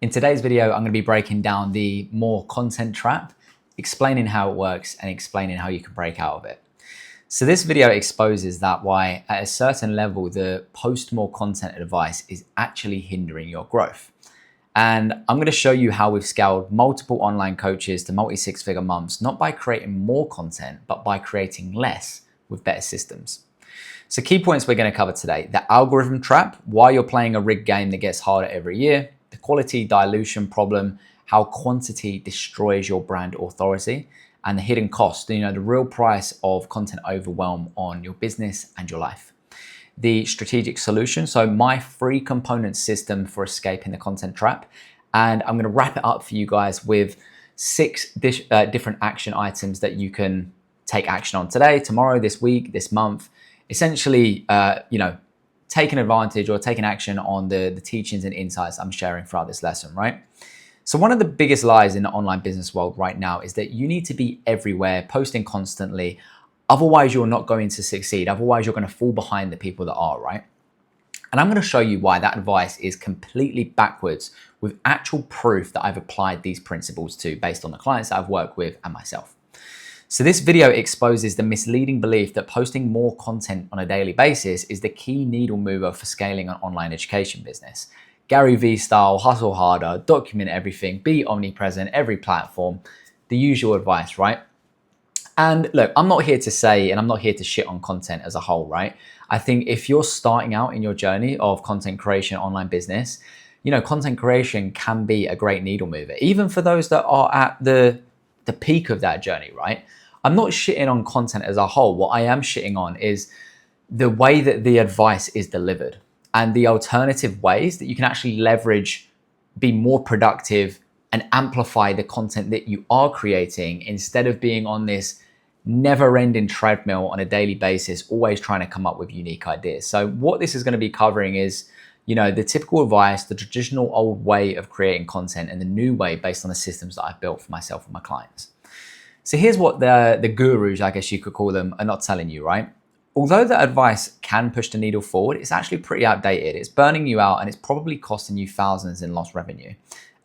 In today's video, I'm going to be breaking down the more content trap, explaining how it works and explaining how you can break out of it. So this video exposes that why at a certain level, the post more content advice is actually hindering your growth. And I'm going to show you how we've scaled multiple online coaches to multi-six-figure months, not by creating more content, but by creating less with better systems. So key points we're going to cover today: the algorithm trap, why you're playing a rigged game that gets harder every year, the quality dilution problem, how quantity destroys your brand authority, and the hidden cost, the real price of content overwhelm on your business and your life. The strategic solution, so my free component system for escaping the content trap. And I'm going to wrap it up for you guys with 6 different action items that you can take action on today, tomorrow, this week, this month. Essentially, taking advantage or taking action on the teachings and insights I'm sharing throughout this lesson, right? So one of the biggest lies in the online business world right now is that you need to be everywhere, posting constantly. Otherwise, you're not going to succeed. Otherwise, you're going to fall behind the people that are, right? And I'm going to show you why that advice is completely backwards with actual proof that I've applied these principles to based on the clients that I've worked with and myself. So this video exposes the misleading belief that posting more content on a daily basis is the key needle mover for scaling an online education business. Gary Vee style, hustle harder, document everything, be omnipresent, every platform, the usual advice, right? And look, I'm not here to say, and I'm not here to shit on content as a whole, right? I think if you're starting out in your journey of content creation, online business, content creation can be a great needle mover, even for those that are at the peak of that journey, right? I'm not shitting on content as a whole. What I am shitting on is the way that the advice is delivered and the alternative ways that you can actually leverage, be more productive, and amplify the content that you are creating instead of being on this never-ending treadmill on a daily basis, always trying to come up with unique ideas. So what this is going to be covering is, the typical advice, the traditional old way of creating content, and the new way based on the systems that I've built for myself and my clients. So here's what the gurus, I guess you could call them, are not telling you, right? Although the advice can push the needle forward, it's actually pretty outdated. It's burning you out and it's probably costing you thousands in lost revenue.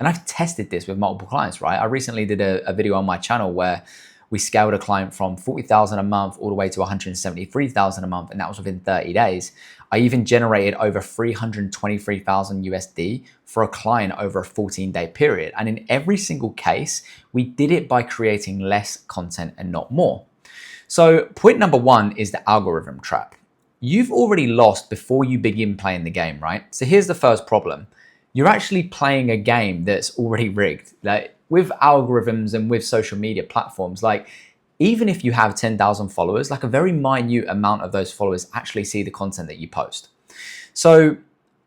And I've tested this with multiple clients, right? I recently did a video on my channel where we scaled a client from 40,000 a month all the way to 173,000 a month, and that was within 30 days. I even generated over 323,000 USD for a client over a 14-day period. And in every single case, we did it by creating less content and not more. So point number 1 is the algorithm trap. You've already lost before you begin playing the game, right? So here's the first problem. You're actually playing a game that's already rigged. Like with algorithms and with social media platforms, like even if you have 10,000 followers, like a very minute amount of those followers actually see the content that you post. So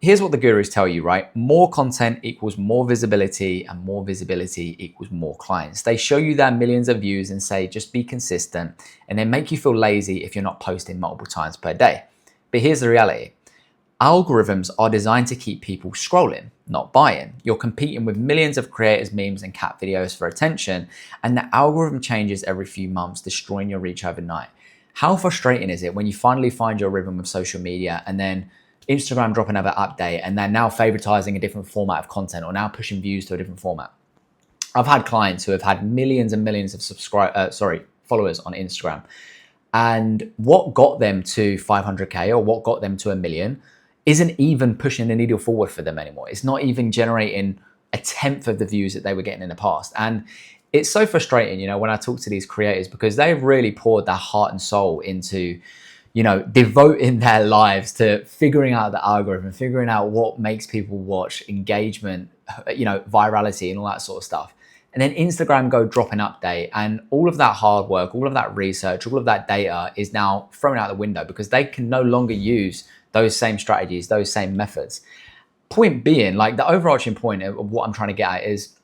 here's what the gurus tell you, right? More content equals more visibility, and more visibility equals more clients. They show you their millions of views and say, just be consistent, and then make you feel lazy if you're not posting multiple times per day. But here's the reality. Algorithms are designed to keep people scrolling, not buying. You're competing with millions of creators, memes, and cat videos for attention, and the algorithm changes every few months, destroying your reach overnight. How frustrating is it when you finally find your rhythm with social media and then Instagram drop another update and they're now favoritizing a different format of content or now pushing views to a different format? I've had clients who have had millions and millions of followers on Instagram, and what got them to 500K or what got them to 1 million isn't even pushing the needle forward for them anymore. It's not even generating a tenth of the views that they were getting in the past. And it's so frustrating, when I talk to these creators, because they've really poured their heart and soul into, devoting their lives to figuring out the algorithm, figuring out what makes people watch, engagement, virality and all that sort of stuff. And then Instagram go drop an update, and all of that hard work, all of that research, all of that data is now thrown out the window because they can no longer use those same strategies, those same methods. Point being, like the overarching point of what I'm trying to get at is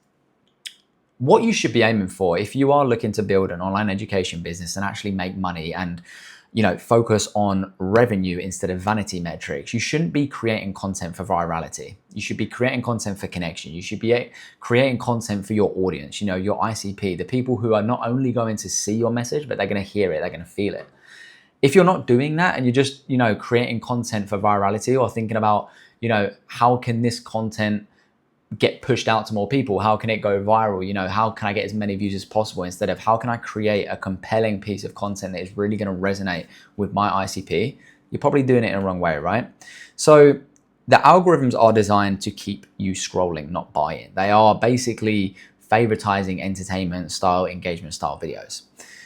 what you should be aiming for if you are looking to build an online education business and actually make money and focus on revenue instead of vanity metrics. You shouldn't be creating content for virality. You should be creating content for connection. You should be creating content for your audience, your ICP, the people who are not only going to see your message, but they're going to hear it, they're going to feel it. If you're not doing that and you're just, creating content for virality or thinking about, how can this content get pushed out to more people? How can it go viral? You know, how can I get as many views as possible, instead of how can I create a compelling piece of content that is really going to resonate with my ICP? You're probably doing it in the wrong way, right? So the algorithms are designed to keep you scrolling, not buying. They are basically favoritizing entertainment style, engagement style videos.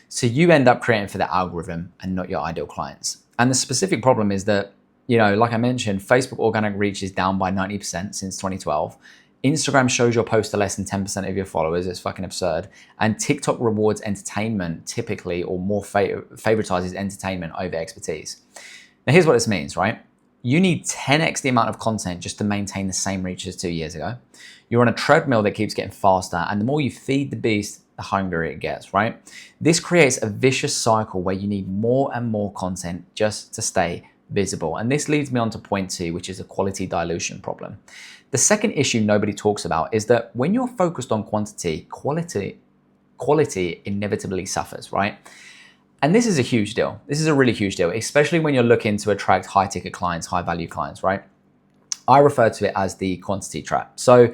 So you end up creating for the algorithm and not your ideal clients. And the specific problem is that, you know, like I mentioned, Facebook organic reach is down by 90% since 2012. Instagram shows your post to less than 10% of your followers. It's fucking absurd. And TikTok rewards entertainment typically, or more favoritizes entertainment over expertise. Now here's what this means, right? You need 10x the amount of content just to maintain the same reach as 2 years ago. You're on a treadmill that keeps getting faster, and the more you feed the beast, the hungrier it gets, right? This creates a vicious cycle where you need more and more content just to stay visible. And this leads me on to point 2, which is a quality dilution problem. The second issue nobody talks about is that when you're focused on quantity, quality inevitably suffers, right? And this is a huge deal. This is a really huge deal, especially when you're looking to attract high ticket clients, high value clients, right? I refer to it as the quantity trap. So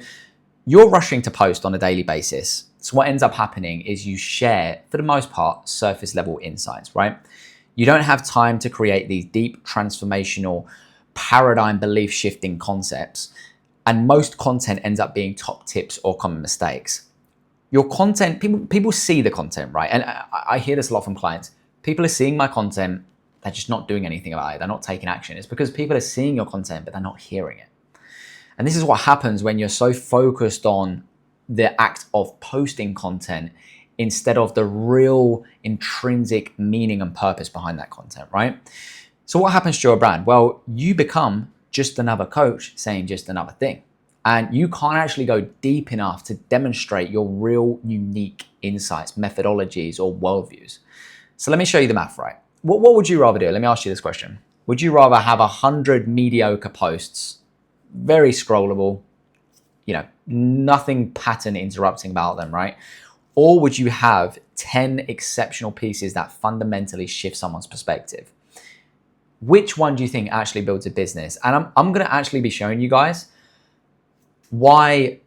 you're rushing to post on a daily basis. So what ends up happening is you share, for the most part, surface level insights, right? You don't have time to create these deep transformational paradigm belief shifting concepts. And most content ends up being top tips or common mistakes. Your content, people see the content, right? And I hear this a lot from clients. People are seeing my content, they're just not doing anything about it. They're not taking action. It's because people are seeing your content, but they're not hearing it. And this is what happens when you're so focused on the act of posting content instead of the real intrinsic meaning and purpose behind that content, right? So what happens to your brand? Well, you become just another coach saying just another thing. And you can't actually go deep enough to demonstrate your real unique insights, methodologies, or worldviews. So let me show you the math, right? What would you rather do? Let me ask you this question. Would you rather have 100 mediocre posts, very scrollable, you know, nothing pattern interrupting about them, right? Or would you have 10 exceptional pieces that fundamentally shift someone's perspective? Which one do you think actually builds a business? And I'm going to actually be showing you guys why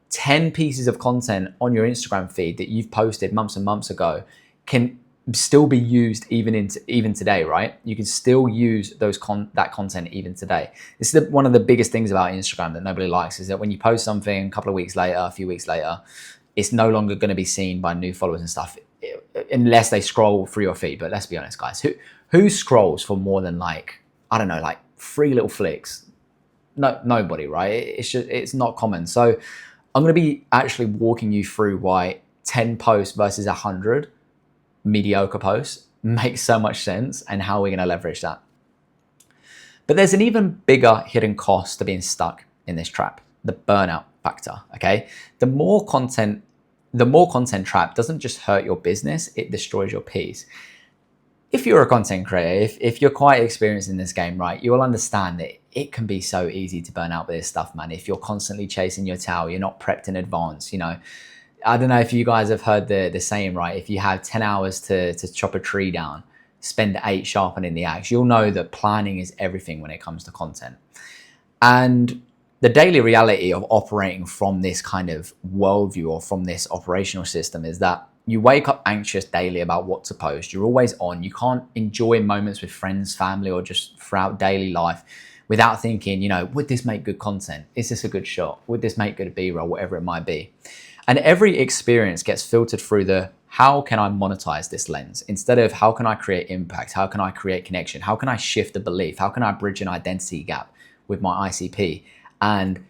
10 pieces of content on your Instagram feed that you've posted months and months ago can still be used even today, right? You can still use that content even today. This is one of the biggest things about Instagram that nobody likes, is that when you post something a couple of weeks later, a few weeks later, it's no longer going to be seen by new followers and stuff, unless they scroll through your feed. But let's be honest, guys, who scrolls for more than like 3 little flicks? No, nobody, right? It's not common. So I'm going to be actually walking you through why 10 posts versus 100 mediocre posts makes so much sense and how we're going to leverage that. But there's an even bigger hidden cost to being stuck in this trap, the burnout factor, okay? The more content trap doesn't just hurt your business, it destroys your peace. If you're a content creator, if you're quite experienced in this game, right, you will understand that it can be so easy to burn out with this stuff, man. If you're constantly chasing your tail, you're not prepped in advance, you know. I don't know if you guys have heard the saying, right? If you have 10 hours to chop a tree down, spend 8 sharpening the axe. You'll know that planning is everything when it comes to content. And the daily reality of operating from this kind of worldview or from this operational system is that you wake up anxious daily about what to post. You're always on. You can't enjoy moments with friends, family, or just throughout daily life without thinking, you know, would this make good content? Is this a good shot? Would this make good B-roll? Whatever it might be. And every experience gets filtered through the how can I monetize this lens instead of how can I create impact? How can I create connection? How can I shift a belief? How can I bridge an identity gap with my ICP and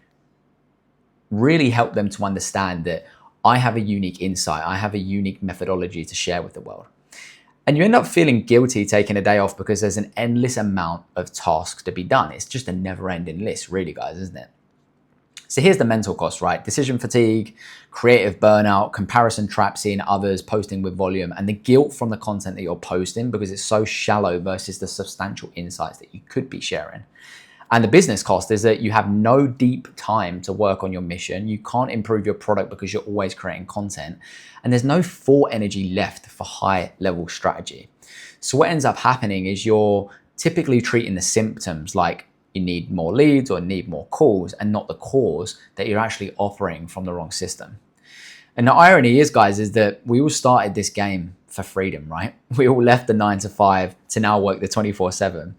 really help them to understand that I have a unique insight. I have a unique methodology to share with the world. And you end up feeling guilty taking a day off because there's an endless amount of tasks to be done. It's just a never-ending list, really, guys, isn't it? So here's the mental cost, right? Decision fatigue, creative burnout, comparison trap, seeing others posting with volume, and the guilt from the content that you're posting because it's so shallow versus the substantial insights that you could be sharing. And the business cost is that you have no deep time to work on your mission. You can't improve your product because you're always creating content. And there's no thought energy left for high level strategy. So what ends up happening is you're typically treating the symptoms like, you need more leads or need more calls, and not the cause that you're actually operating from the wrong system. And the irony is, guys, is that we all started this game for freedom, right? We all left the 9 to 5 to now work the 24/7.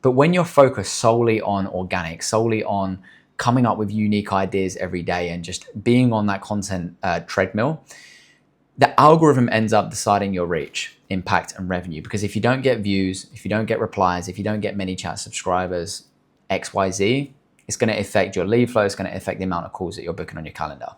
But when you're focused solely on organic, solely on coming up with unique ideas every day and just being on that content treadmill, the algorithm ends up deciding your reach, impact, and revenue. Because if you don't get views, if you don't get replies, if you don't get many chat subscribers, XYZ, it's going to affect your lead flow. It's going to affect the amount of calls that you're booking on your calendar.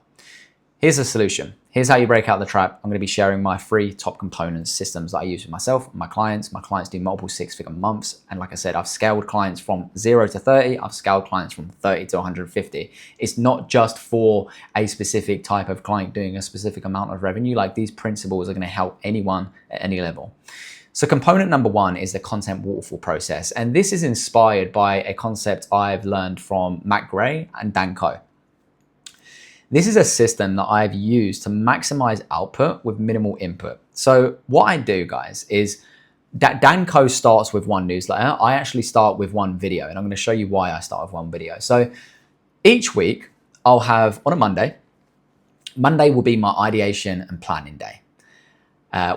Here's a solution. Here's how you break out the trap. I'm going to be sharing my free top components systems that I use with myself and my clients. My clients do multiple 6-figure months. And like I said, I've scaled clients from 0 to 30. I've scaled clients from 30 to 150. It's not just for a specific type of client doing a specific amount of revenue. Like, these principles are going to help anyone at any level. So component number 1 is the content waterfall process. And this is inspired by a concept I've learned from Matt Gray and Dan Coe. This is a system that I've used to maximize output with minimal input. So what I do, guys, is that Dan Coe starts with one newsletter. I actually start with one video, and I'm going to show you why I start with one video. So each week I'll have, on a Monday will be my ideation and planning day.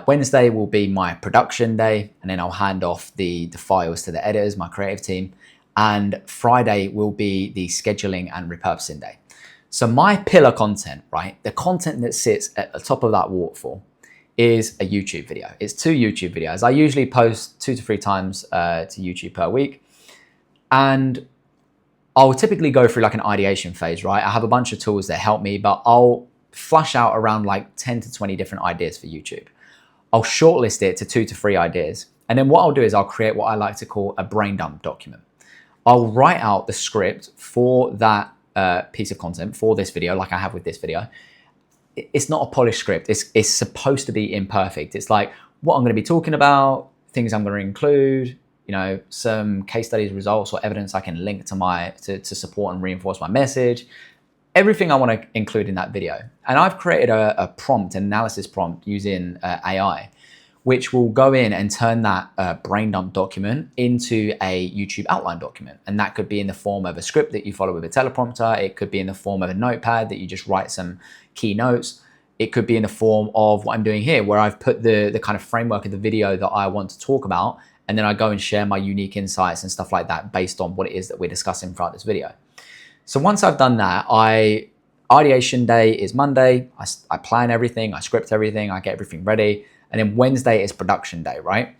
Wednesday will be my production day, and then I'll hand off the files to the editors, my creative team. And Friday will be the scheduling and repurposing day. So my pillar content, right, the content that sits at the top of that waterfall is a YouTube video. It's 2 YouTube videos. I usually post 2 to 3 times to YouTube per week. And I'll typically go through like an ideation phase, right? I have a bunch of tools that help me, but I'll flush out around like 10 to 20 different ideas for YouTube. I'll shortlist it to 2 to 3 ideas. And then what I'll do is I'll create what I like to call a brain dump document. I'll write out the script for that piece of content, for this video, like I have with this video. It's not a polished script. It's supposed to be imperfect. It's like what I'm going to be talking about, things I'm going to include, you know, some case studies, results, or evidence I can link to support and reinforce my message. Everything I want to include in that video. And I've created a prompt, an analysis prompt using AI, which will go in and turn that brain dump document into a YouTube outline document. And that could be in the form of a script that you follow with a teleprompter. It could be in the form of a notepad that you just write some key notes. It could be in the form of what I'm doing here, where I've put the kind of framework of the video that I want to talk about, and then I go and share my unique insights and stuff like that based on what it is that we're discussing throughout this video. So once I've done that, ideation day is Monday. I plan everything, I script everything, I get everything ready. And then Wednesday is production day, right?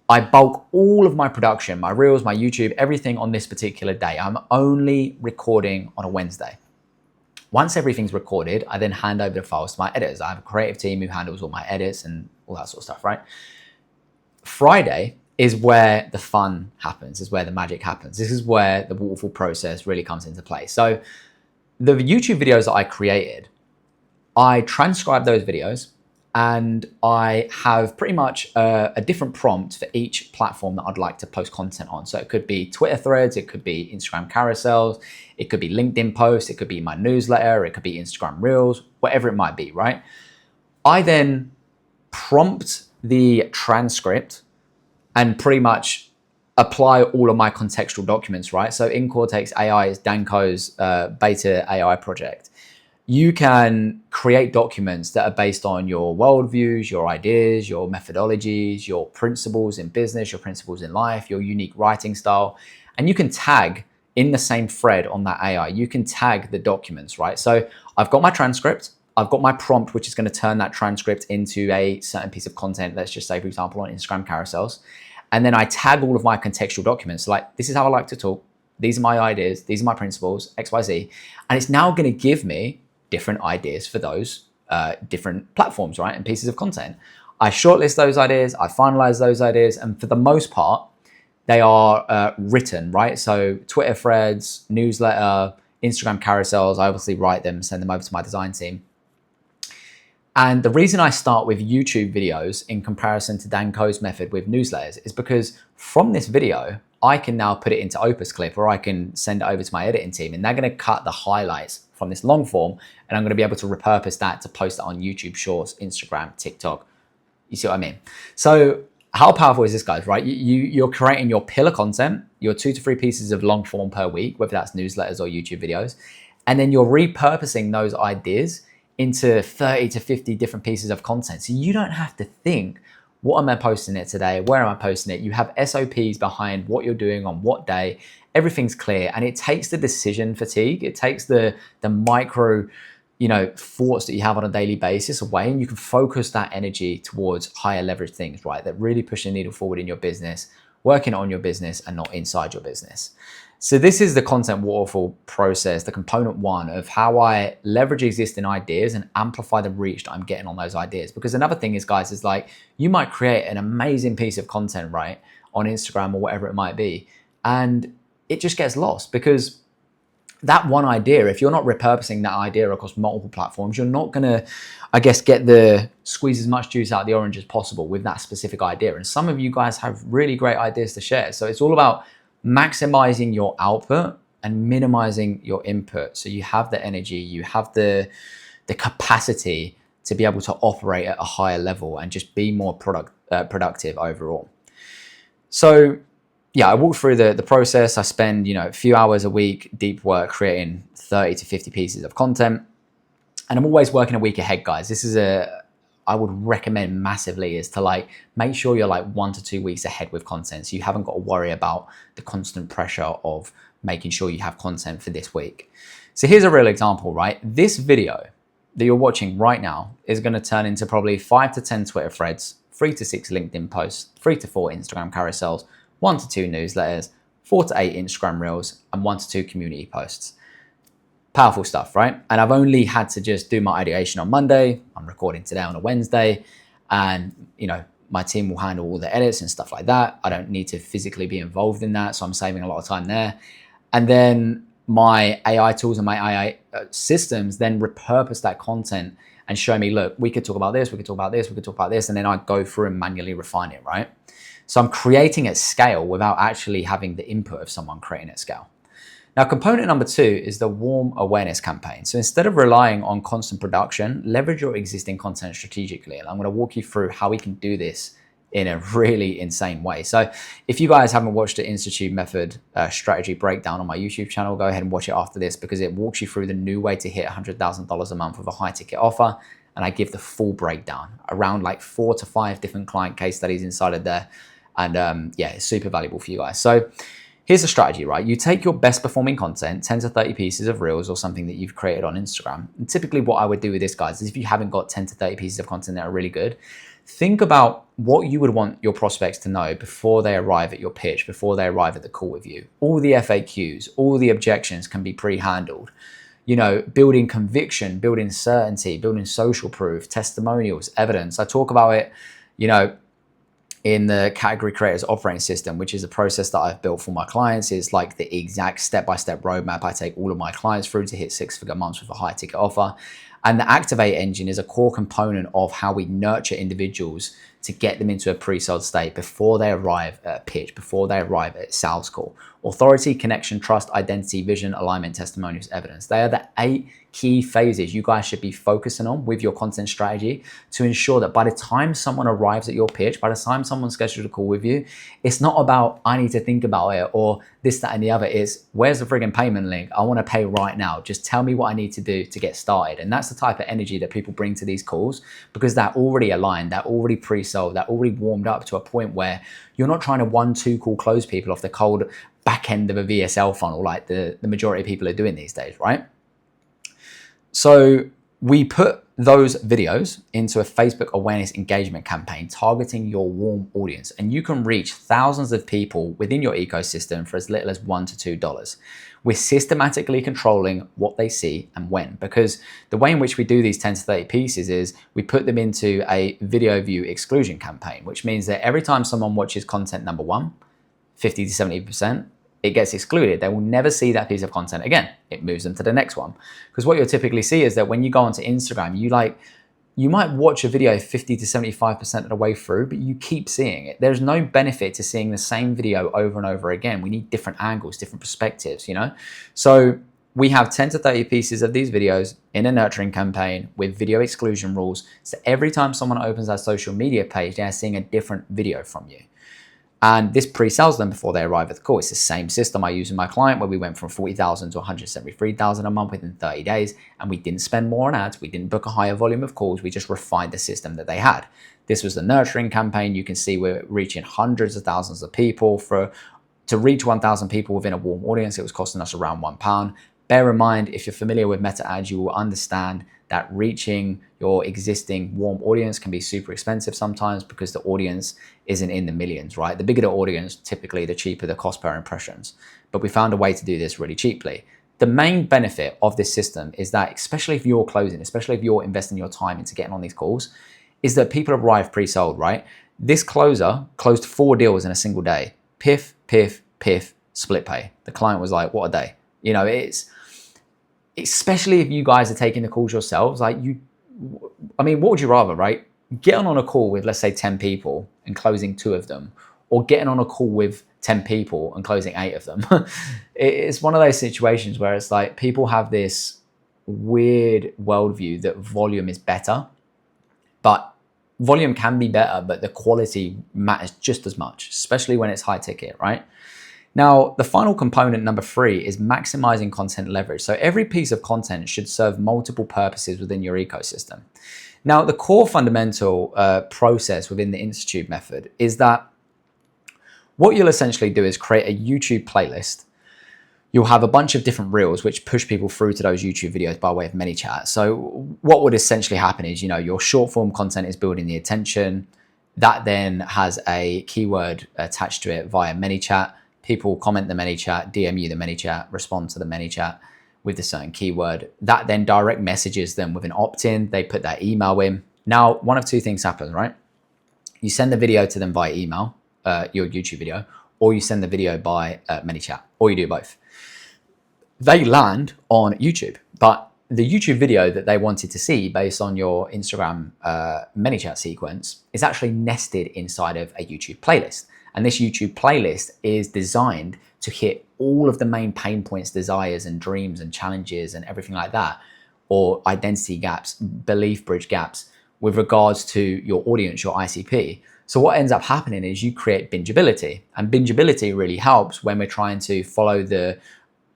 I bulk all of my production, my reels, my YouTube, everything on this particular day. I'm only recording on a Wednesday. Once everything's recorded, I then hand over the files to my editors. I have a creative team who handles all my edits and all that sort of stuff, right? Friday is where the fun happens, is where the magic happens. This is where the waterfall process really comes into play. So the YouTube videos that I created, I transcribe those videos, and I have pretty much a different prompt for each platform that I'd like to post content on. So it could be Twitter threads, it could be Instagram carousels, it could be LinkedIn posts, it could be my newsletter, it could be Instagram reels, whatever it might be, right? I then prompt the transcript and pretty much apply all of my contextual documents, right? So in Cortex AI is Dan Coe's beta AI project. You can create documents that are based on your worldviews, your ideas, your methodologies, your principles in business, your principles in life, your unique writing style. And you can tag in the same thread on that AI. You can tag the documents, right? So I've got my transcript. I've got my prompt, which is going to turn that transcript into a certain piece of content. Let's just say, for example, on Instagram carousels. And then I tag all of my contextual documents. Like, this is how I like to talk. These are my ideas. These are my principles, XYZ. And it's now going to give me different ideas for those different platforms, right? And pieces of content. I shortlist those ideas, I finalize those ideas, and for the most part, they are written, right? So Twitter threads, newsletter, Instagram carousels, I obviously write them, send them over to my design team. And the reason I start with YouTube videos in comparison to Dan Coe's method with newsletters is because from this video, I can now put it into Opus Clip, or I can send it over to my editing team, and they're going to cut the highlights from this long form, and I'm going to be able to repurpose that to post it on YouTube Shorts, Instagram, TikTok. You see what I mean? So how powerful is this, guys, right? You're creating your pillar content your 2 to 3 pieces of long form per week, whether that's newsletters or YouTube videos, and then you're repurposing those ideas into 30 to 50 different pieces of content. So you don't have to think, what am I posting it today? Where am I posting it? You have SOPs behind what you're doing on what day. Everything's clear, and it takes the decision fatigue. It takes the micro, thoughts that you have on a daily basis away, and you can focus that energy towards higher leverage things, right? That really push the needle forward in your business, working on your business and not inside your business. So this is the content waterfall process, the component one of how I leverage existing ideas and amplify the reach that I'm getting on those ideas. Because another thing is, guys, is like, you might create an amazing piece of content, right, on Instagram or whatever it might be, and it just gets lost because that one idea, if you're not repurposing that idea across multiple platforms, you're not gonna, squeeze as much juice out of the orange as possible with that specific idea. And some of you guys have really great ideas to share. So it's all about maximizing your output and minimizing your input. So you have the energy, you have the capacity to be able to operate at a higher level and just be more productive overall. So yeah, I walk through the process. I spend, a few hours a week, deep work, creating 30 to 50 pieces of content. And I'm always working a week ahead, guys. This is I would recommend massively is to make sure you're 1 to 2 weeks ahead with content. So you haven't got to worry about the constant pressure of making sure you have content for this week. So here's a real example, right? This video that you're watching right now is going to turn into probably 5 to 10 Twitter threads, 3 to 6 LinkedIn posts, 3 to 4 Instagram carousels, 1 to 2 newsletters, 4 to 8 Instagram reels, and 1 to 2 community posts. Powerful stuff, right? And I've only had to just do my ideation on Monday. I'm recording today on a Wednesday, and my team will handle all the edits and stuff like that. I don't need to physically be involved in that, so I'm saving a lot of time there. And then my AI tools and my AI systems then repurpose that content and show me, look, we could talk about this, we could talk about this, we could talk about this, and then I go through and manually refine it, right? So I'm creating at scale without actually having the input of someone creating at scale. Now, component number 2 is the warm awareness campaign. So instead of relying on constant production, leverage your existing content strategically. And I'm going to walk you through how we can do this in a really insane way. So if you guys haven't watched the Institute Method strategy breakdown on my YouTube channel, go ahead and watch it after this, because it walks you through the new way to hit $100,000 a month with a high ticket offer. And I give the full breakdown around 4 to 5 different client case studies inside of there. And yeah, it's super valuable for you guys. So here's the strategy, right? You take your best performing content, 10 to 30 pieces of reels or something that you've created on Instagram. And typically what I would do with this, guys, is if you haven't got 10 to 30 pieces of content that are really good, think about what you would want your prospects to know before they arrive at your pitch, before they arrive at the call with you. All the FAQs, all the objections can be pre-handled. Building conviction, building certainty, building social proof, testimonials, evidence. I talk about it, in the category creators operating system, which is a process that I've built for my clients. Is like the exact step-by-step roadmap I take all of my clients through to hit 6-figure months with a high ticket offer. And the Activate engine is a core component of how we nurture individuals to get them into a pre-sold state before they arrive at a pitch, before they arrive at sales call. Authority, connection, trust, identity, vision, alignment, testimonials, evidence. They are the 8 key phases you guys should be focusing on with your content strategy to ensure that by the time someone arrives at your pitch, by the time someone's scheduled a call with you, it's not about, I need to think about it, or this, that, and the other. Is, where's the friggin' payment link? I want to pay right now. Just tell me what I need to do to get started. And that's the type of energy that people bring to these calls, because they're already aligned, they're already pre-sold, they're already warmed up to a point where you're not trying to 1-2 call close people off the cold back end of a VSL funnel like the majority of people are doing these days, right? So we put those videos into a Facebook awareness engagement campaign targeting your warm audience, and you can reach thousands of people within your ecosystem for as little as $1 to $2. We're systematically controlling what they see and when, because the way in which we do these 10 to 30 pieces is we put them into a video view exclusion campaign, which means that every time someone watches content number 1, 50 to 70%, it gets excluded. They will never see that piece of content again. It moves them to the next one. Because what you'll typically see is that when you go onto Instagram, you might watch a video 50 to 75% of the way through, but you keep seeing it. There's no benefit to seeing the same video over and over again. We need different angles, different perspectives, So we have 10 to 30 pieces of these videos in a nurturing campaign with video exclusion rules. So every time someone opens our social media page, they're seeing a different video from you. And this pre-sells them before they arrive at the call. It's the same system I use in my client where we went from 40,000 to 173,000 a month within 30 days. And we didn't spend more on ads. We didn't book a higher volume of calls. We just refined the system that they had. This was the nurturing campaign. You can see we're reaching hundreds of thousands of people. To reach 1,000 people within a warm audience, it was costing us around £1. Bear in mind, if you're familiar with meta ads, you will understand that reaching your existing warm audience can be super expensive sometimes because the audience isn't in the millions, right? The bigger the audience, typically the cheaper the cost per impressions. But we found a way to do this really cheaply. The main benefit of this system is that, especially if you're closing, especially if you're investing your time into getting on these calls, is that people arrive pre-sold, right? This closer closed 4 deals in a single day. Piff, piff, piff, split pay. The client was like, what a day. You know, it's, especially if you guys are taking the calls yourselves, like I mean, what would you rather, right? Getting on a call with, let's say, 10 people and closing 2 of them, or getting on a call with 10 people and closing 8 of them. It's one of those situations where it's like people have this weird worldview that volume is better, but volume can be better, but the quality matters just as much, especially when it's high ticket, right? Now, the final component, number 3, is maximizing content leverage. So every piece of content should serve multiple purposes within your ecosystem. Now, the core fundamental process within the Institute method is that what you'll essentially do is create a YouTube playlist. You'll have a bunch of different reels which push people through to those YouTube videos by way of ManyChat. So what would essentially happen is, you know, your short form content is building the attention. That then has a keyword attached to it via ManyChat. People comment the ManyChat, DM you the ManyChat, respond to the ManyChat with a certain keyword. That then direct messages them with an opt-in. They put their email in. Now, one of 2 things happens, right? You send the video to them via email, your YouTube video, or you send the video by ManyChat, or you do both. They land on YouTube, but the YouTube video that they wanted to see based on your Instagram ManyChat sequence is actually nested inside of a YouTube playlist. And this YouTube playlist is designed to hit all of the main pain points, desires and dreams and challenges and everything like that, or identity gaps, belief bridge gaps with regards to your audience, your ICP. So what ends up happening is you create bingeability, and bingeability really helps when we're trying to follow the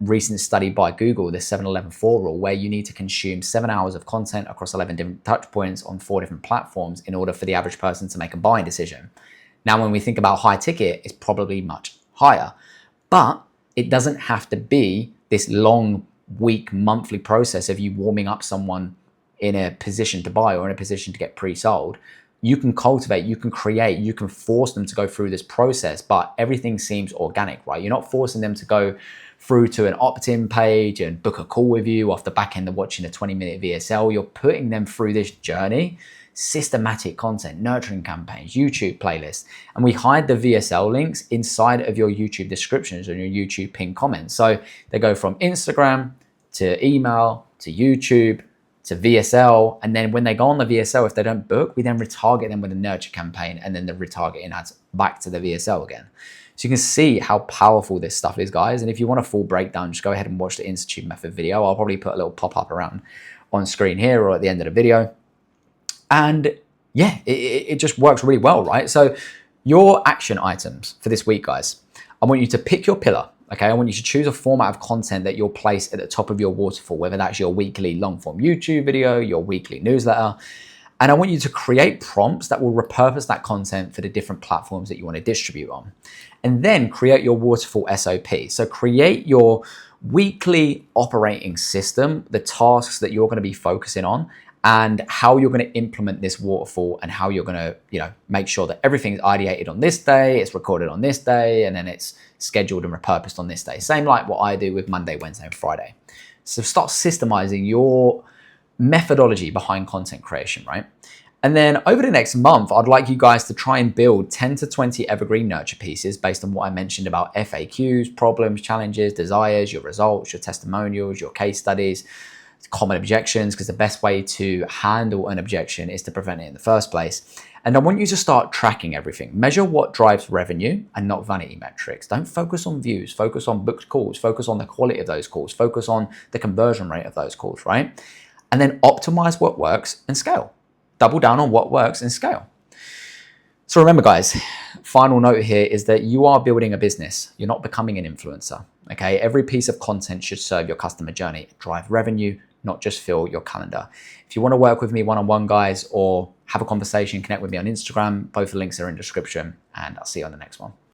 recent study by Google, the 7-11-4 rule, where you need to consume 7 hours of content across 11 different touch points on 4 different platforms in order for the average person to make a buying decision. Now, when we think about high ticket, it's probably much higher, but it doesn't have to be this long week, monthly process of you warming up someone in a position to buy or in a position to get pre-sold. You can cultivate, you can create, you can force them to go through this process, but everything seems organic, right? You're not forcing them to go through to an opt-in page and book a call with you off the back end of watching a 20-minute VSL. You're putting them through this journey, systematic content, nurturing campaigns, YouTube playlists, and we hide the VSL links inside of your YouTube descriptions and your YouTube pinned comments. So they go from Instagram to email to YouTube to VSL, and then when they go on the VSL, if they don't book, we then retarget them with a nurture campaign, and then the retargeting adds back to the VSL again. So you can see how powerful this stuff is, guys. And if you want a full breakdown, just go ahead and watch the Institute Method video. I'll probably put a little pop-up around on screen here or at the end of the video. And yeah, it just works really well, right? So your action items for this week, guys, I want you to pick your pillar. Okay, I want you to choose a format of content that you'll place at the top of your waterfall, whether that's your weekly long form YouTube video, your weekly newsletter. And I want you to create prompts that will repurpose that content for the different platforms that you want to distribute on. And then create your waterfall SOP. So create your weekly operating system, the tasks that you're going to be focusing on, and how you're going to implement this waterfall, and how you're going to, make sure that everything is ideated on this day, it's recorded on this day, and then it's scheduled and repurposed on this day. Same like what I do with Monday, Wednesday, and Friday. So start systemizing your methodology behind content creation, right? And then over the next month, I'd like you guys to try and build 10 to 20 evergreen nurture pieces based on what I mentioned about FAQs, problems, challenges, desires, your results, your testimonials, your case studies, common objections, because the best way to handle an objection is to prevent it in the first place. And I want you to start tracking everything. Measure what drives revenue and not vanity metrics. Don't focus on views, focus on booked calls, focus on the quality of those calls, focus on the conversion rate of those calls, right? And then optimize what works and scale. Double down on what works and scale. So remember, guys, final note here is that you are building a business. You're not becoming an influencer. Okay. Every piece of content should serve your customer journey, drive revenue, not just fill your calendar. If you want to work with me one-on-one, guys, or have a conversation, connect with me on Instagram. Both the links are in the description, and I'll see you on the next one.